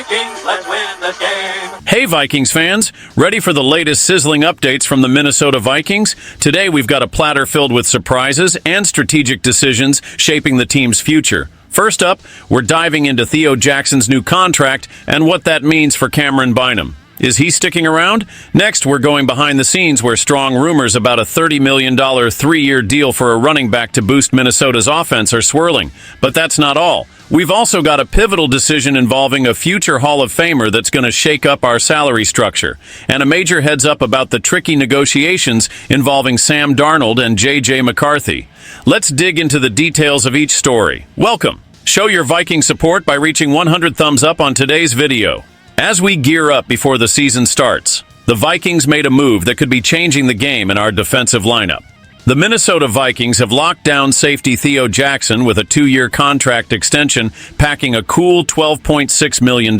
Vikings, let's win the game. Hey Vikings fans, ready for the latest sizzling updates from the Minnesota Vikings? Today we've got a platter filled with surprises and strategic decisions shaping the team's future. First up, we're diving into Theo Jackson's new contract and what that means for Cameron Bynum. Is he sticking around? Next, we're going behind the scenes where strong rumors about a $30 million three-year deal for a running back to boost Minnesota's offense are swirling. But that's not all. We've also got a pivotal decision involving a future Hall of Famer that's going to shake up our salary structure, and a major heads-up about the tricky negotiations involving Sam Darnold and J.J. McCarthy. Let's dig into the details of each story. Welcome. Show your Viking support by reaching 100 thumbs up on today's video. As we gear up before the season starts, the Vikings made a move that could be changing the game in our defensive lineup. The Minnesota Vikings have locked down safety Theo Jackson with a 2-year contract extension, packing a cool $12.6 million.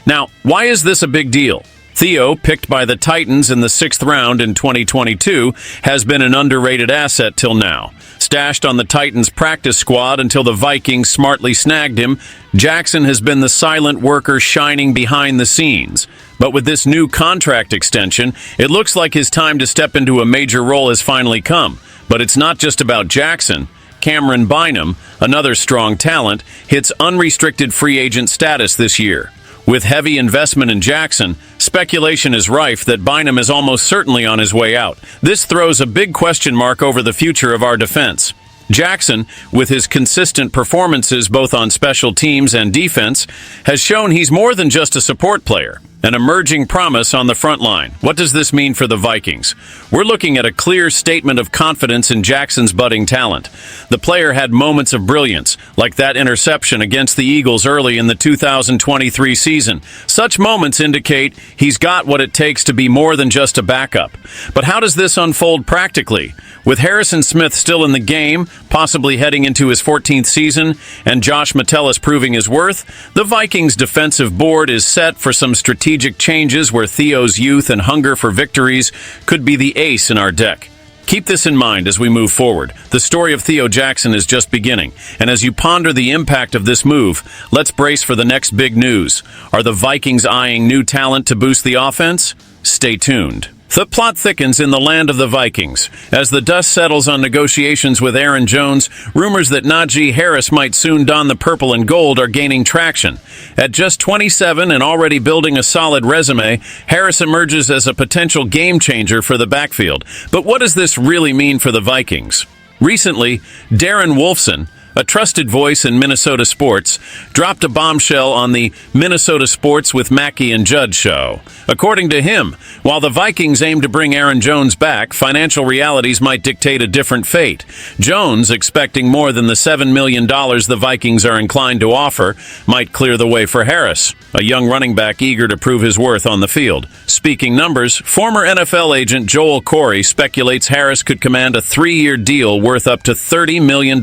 Now, why is this a big deal? Theo, picked by the Titans in the 6th round in 2022, has been an underrated asset till now. Stashed on the Titans' practice squad until the Vikings smartly snagged him, Jackson has been the silent worker shining behind the scenes. But with this new contract extension, it looks like his time to step into a major role has finally come. But it's not just about Jackson. Cameron Bynum, another strong talent, hits unrestricted free agent status this year. With heavy investment in Jackson, speculation is rife that Bynum is almost certainly on his way out. This throws a big question mark over the future of our defense. Jackson, with his consistent performances both on special teams and defense, has shown he's more than just a support player, an emerging promise on the front line. What does this mean for the Vikings? We're looking at a clear statement of confidence in Jackson's budding talent. The player had moments of brilliance, like that interception against the Eagles early in the 2023 season. Such moments indicate he's got what it takes to be more than just a backup. But how does this unfold practically? With Harrison Smith still in the game, possibly heading into his 14th season, and Josh Metellus proving his worth, the Vikings' defensive board is set for some strategic changes where Theo's youth and hunger for victories could be the ace in our deck. Keep this in mind as we move forward. The story of Theo Jackson is just beginning, and as you ponder the impact of this move, let's brace for the next big news. Are the Vikings eyeing new talent to boost the offense? Stay tuned. The plot thickens in the land of the Vikings. As the dust settles on negotiations with Aaron Jones, rumors that Najee Harris might soon don the purple and gold are gaining traction. At just 27 and already building a solid resume, Harris emerges as a potential game changer for the backfield. But what does this really mean for the Vikings? Recently, Darren Wolfson, a trusted voice in Minnesota sports, dropped a bombshell on the Minnesota Sports with Mackey and Judd show. According to him, while the Vikings aim to bring Aaron Jones back, financial realities might dictate a different fate. Jones, expecting more than the $7 million the Vikings are inclined to offer, might clear the way for Harris, a young running back eager to prove his worth on the field. Speaking numbers, former NFL agent Joel Corey speculates Harris could command a 3-year deal worth up to $30 million.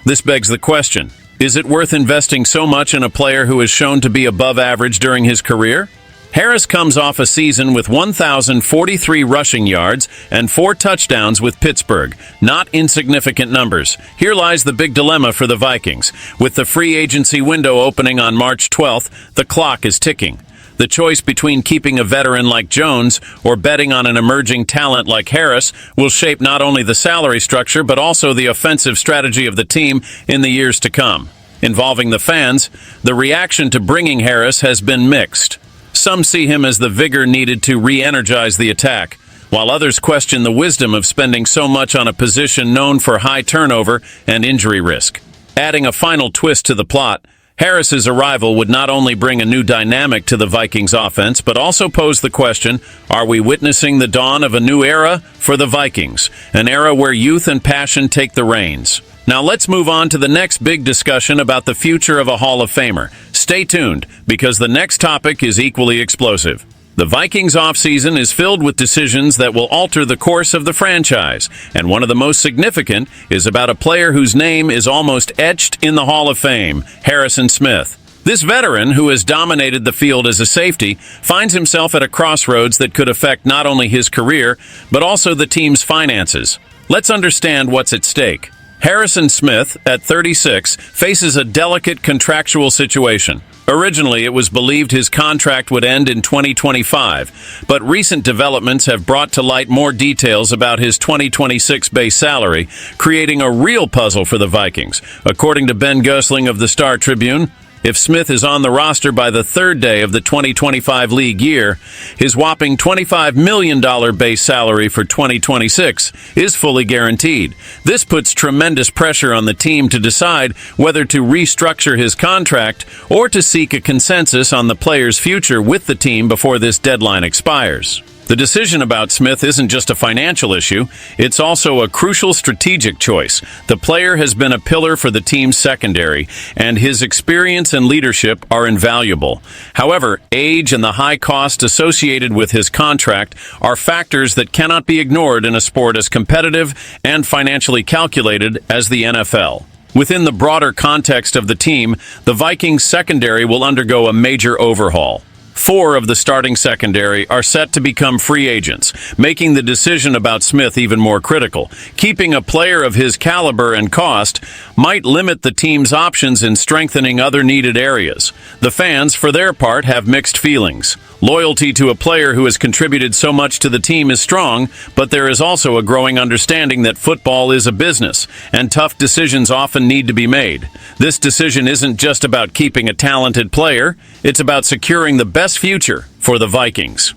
This begs the question, is it worth investing so much in a player who has shown to be above average during his career? Harris comes off a season with 1,043 rushing yards and 4 touchdowns with Pittsburgh. Not insignificant numbers. Here lies the big dilemma for the Vikings. With the free agency window opening on March 12th, the clock is ticking. The choice between keeping a veteran like Jones or betting on an emerging talent like Harris will shape not only the salary structure but also the offensive strategy of the team in the years to come. Involving the fans, the reaction to bringing Harris has been mixed. Some see him as the vigor needed to re-energize the attack, while others question the wisdom of spending so much on a position known for high turnover and injury risk. Adding a final twist to the plot, Harris's arrival would not only bring a new dynamic to the Vikings offense, but also pose the question, are we witnessing the dawn of a new era for the Vikings? An era where youth and passion take the reins. Now let's move on to the next big discussion about the future of a Hall of Famer. Stay tuned, because the next topic is equally explosive. The Vikings offseason is filled with decisions that will alter the course of the franchise, and one of the most significant is about a player whose name is almost etched in the Hall of Fame, Harrison Smith. This veteran, who has dominated the field as a safety, finds himself at a crossroads that could affect not only his career, but also the team's finances. Let's understand what's at stake. Harrison Smith, at 36, faces a delicate contractual situation. Originally, it was believed his contract would end in 2025, but recent developments have brought to light more details about his 2026 base salary, creating a real puzzle for the Vikings. According to Ben Gosling of the Star Tribune, if Smith is on the roster by the third day of the 2025 league year, his whopping $25 million base salary for 2026 is fully guaranteed. This puts tremendous pressure on the team to decide whether to restructure his contract or to seek a consensus on the player's future with the team before this deadline expires. The decision about Smith isn't just a financial issue, it's also a crucial strategic choice. The player has been a pillar for the team's secondary, and his experience and leadership are invaluable. However, age and the high cost associated with his contract are factors that cannot be ignored in a sport as competitive and financially calculated as the NFL. Within the broader context of the team, the Vikings secondary will undergo a major overhaul. 4 of the starting secondary are set to become free agents, making the decision about Smith even more critical. Keeping a player of his caliber and cost might limit the team's options in strengthening other needed areas. The fans, for their part, have mixed feelings. Loyalty to a player who has contributed so much to the team is strong, but there is also a growing understanding that football is a business, and tough decisions often need to be made. This decision isn't just about keeping a talented player, it's about securing the best future for the Vikings.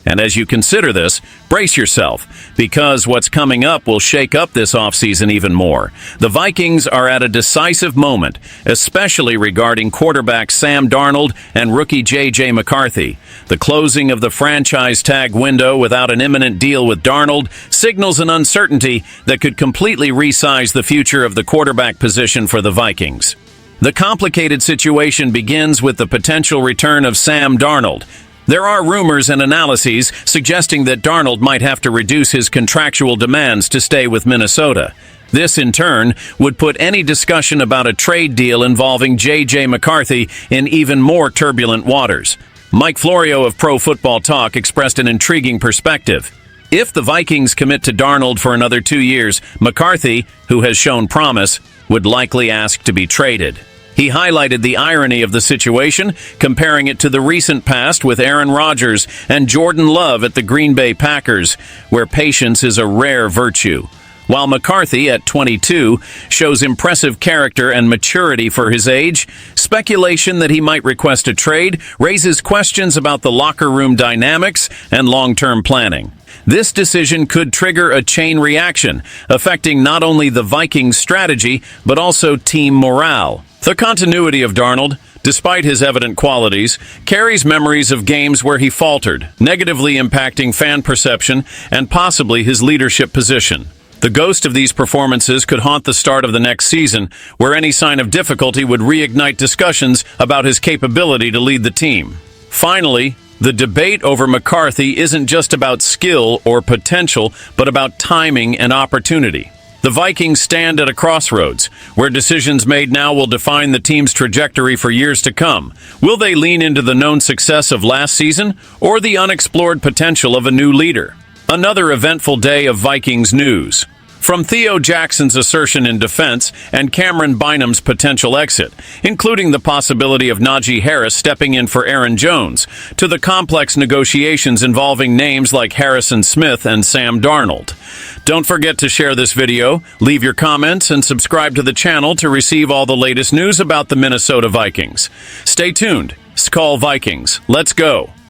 And as you consider this, brace yourself, because what's coming up will shake up this offseason even more. The Vikings are at a decisive moment, especially regarding quarterback Sam Darnold and rookie J.J. McCarthy. The closing of the franchise tag window without an imminent deal with Darnold signals an uncertainty that could completely resize the future of the quarterback position for the Vikings. The complicated situation begins with the potential return of Sam Darnold. There are rumors and analyses suggesting that Darnold might have to reduce his contractual demands to stay with Minnesota. This, in turn, would put any discussion about a trade deal involving J.J. McCarthy in even more turbulent waters. Mike Florio of Pro Football Talk expressed an intriguing perspective. If the Vikings commit to Darnold for another 2 years, McCarthy, who has shown promise, would likely ask to be traded. He highlighted the irony of the situation, comparing it to the recent past with Aaron Rodgers and Jordan Love at the Green Bay Packers, where patience is a rare virtue. While McCarthy, at 22, shows impressive character and maturity for his age, speculation that he might request a trade raises questions about the locker room dynamics and long-term planning. This decision could trigger a chain reaction, affecting not only the Vikings' strategy, but also team morale. The continuity of Darnold, despite his evident qualities, carries memories of games where he faltered, negatively impacting fan perception and possibly his leadership position. The ghost of these performances could haunt the start of the next season, where any sign of difficulty would reignite discussions about his capability to lead the team. Finally, the debate over McCarthy isn't just about skill or potential, but about timing and opportunity. The Vikings stand at a crossroads, where decisions made now will define the team's trajectory for years to come. Will they lean into the known success of last season, or the unexplored potential of a new leader? Another eventful day of Vikings news. From Theo Jackson's assertion in defense and Cameron Bynum's potential exit, including the possibility of Najee Harris stepping in for Aaron Jones, to the complex negotiations involving names like Harrison Smith and Sam Darnold. Don't forget to share this video, leave your comments, and subscribe to the channel to receive all the latest news about the Minnesota Vikings. Stay tuned. SKOL Vikings. Let's go.